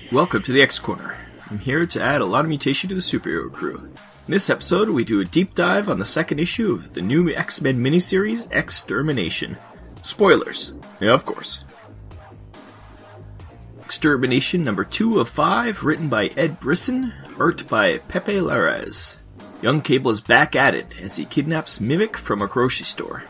Welcome to the X Corner. I'm here to add a lot of mutation to the superhero crew. In this episode, we do a deep dive on the second issue of the new X-Men miniseries, Extermination. Spoilers. Yeah, of course. Extermination number 2 of 5, written by Ed Brisson, art by Pepe Larraz. Young Cable is back at it as he kidnaps Mimic from a grocery store.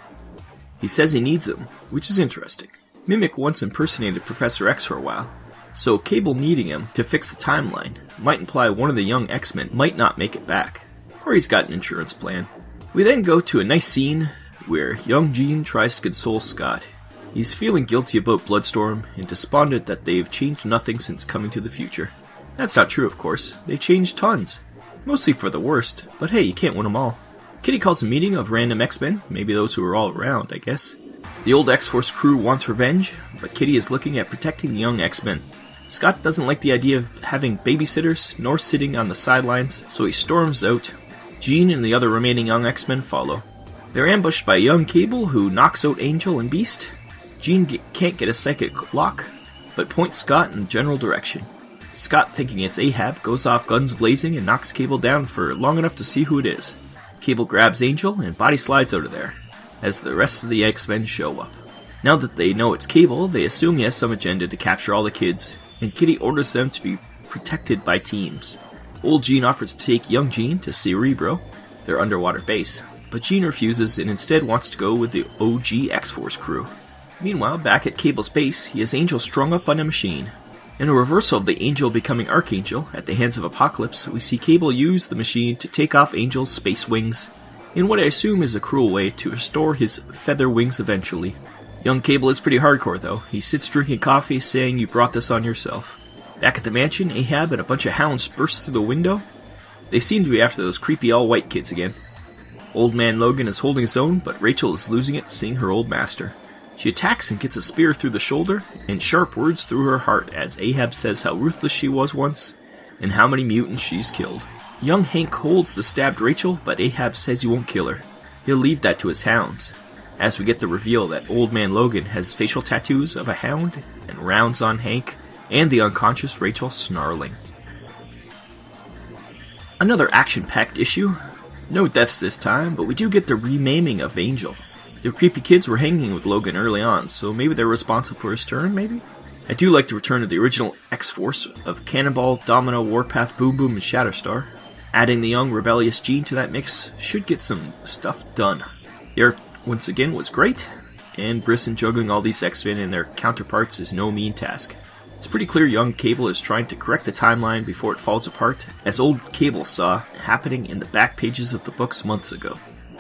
He says he needs him, which is interesting. Mimic once impersonated Professor X for a while, so Cable needing him to fix the timeline might imply one of the young X-Men might not make it back, or he's got an insurance plan. We then go to a nice scene where young Jean tries to console Scott. He's feeling guilty about Bloodstorm and despondent that they've changed nothing since coming to the future. That's not true, of course. They've changed tons. Mostly for the worst, but hey, you can't win them all. Kitty calls a meeting of random X-Men, maybe those who are all around, I guess. The old X-Force crew wants revenge, but Kitty is looking at protecting the young X-Men. Scott doesn't like the idea of having babysitters, nor sitting on the sidelines, so he storms out. Jean and the other remaining young X-Men follow. They're ambushed by young Cable, who knocks out Angel and Beast. Jean can't get a psychic lock, but points Scott in the general direction. Scott, thinking it's Ahab, goes off guns blazing and knocks Cable down for long enough to see who it is. Cable grabs Angel and body slides out of there, as the rest of the X-Men show up. Now that they know it's Cable, they assume he has some agenda to capture all the kids, and Kitty orders them to be protected by teams. Old Jean offers to take young Jean to Cerebro, their underwater base, but Jean refuses and instead wants to go with the OG X-Force crew. Meanwhile, back at Cable's base, he has Angel strung up on a machine. In a reversal of the Angel becoming Archangel at the hands of Apocalypse, we see Cable use the machine to take off Angel's space wings, in what I assume is a cruel way to restore his feather wings eventually. Young Cable is pretty hardcore though. He sits drinking coffee saying you brought this on yourself. Back at the mansion, Ahab and a bunch of hounds burst through the window. They seem to be after those creepy all-white kids again. Old Man Logan is holding his own, but Rachel is losing it seeing her old master. She attacks and gets a spear through the shoulder, and sharp words through her heart as Ahab says how ruthless she was once, and how many mutants she's killed. Young Hank holds the stabbed Rachel, but Ahab says he won't kill her. He'll leave that to his hounds, as we get the reveal that Old Man Logan has facial tattoos of a hound, and rounds on Hank, and the unconscious Rachel snarling. Another action-packed issue. No deaths this time, but we do get the remaiming of Angel. The creepy kids were hanging with Logan early on, so maybe they're responsible for his turn, maybe? I do like the return of the original X-Force of Cannonball, Domino, Warpath, Boom Boom, and Shatterstar. Adding the young rebellious Jean to that mix should get some stuff done. The art, once again, was great, and Brisson juggling all these X-Men and their counterparts is no mean task. It's pretty clear young Cable is trying to correct the timeline before it falls apart, as old Cable saw happening in the back pages of the books months ago.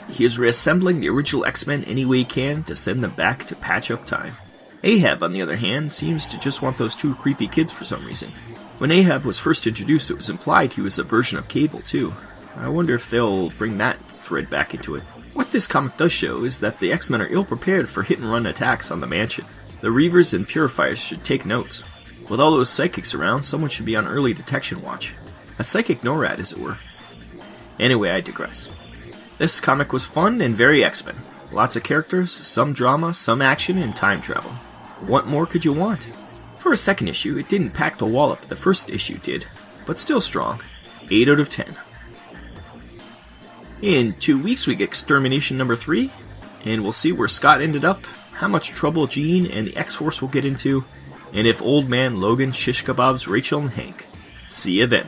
He is reassembling the original X-Men any way he can to send them back to patch up time. Ahab, on the other hand, seems to just want those two creepy kids for some reason. When Ahab was first introduced, it was implied he was a version of Cable, too. I wonder if they'll bring that thread back into it. What this comic does show is that the X-Men are ill-prepared for hit-and-run attacks on the mansion. The Reavers and Purifiers should take notes. With all those psychics around, someone should be on early detection watch. A psychic NORAD, as it were. Anyway, I digress. This comic was fun and very X-Men. Lots of characters, some drama, some action, and time travel. What more could you want? For a second issue, it didn't pack the wallop the first issue did, but still strong. 8 out of 10. In 2 weeks we get Extermination number 3, and we'll see where Scott ended up, how much trouble Jean and the X-Force will get into, and if Old Man Logan shish kebabs Rachel and Hank. See you then.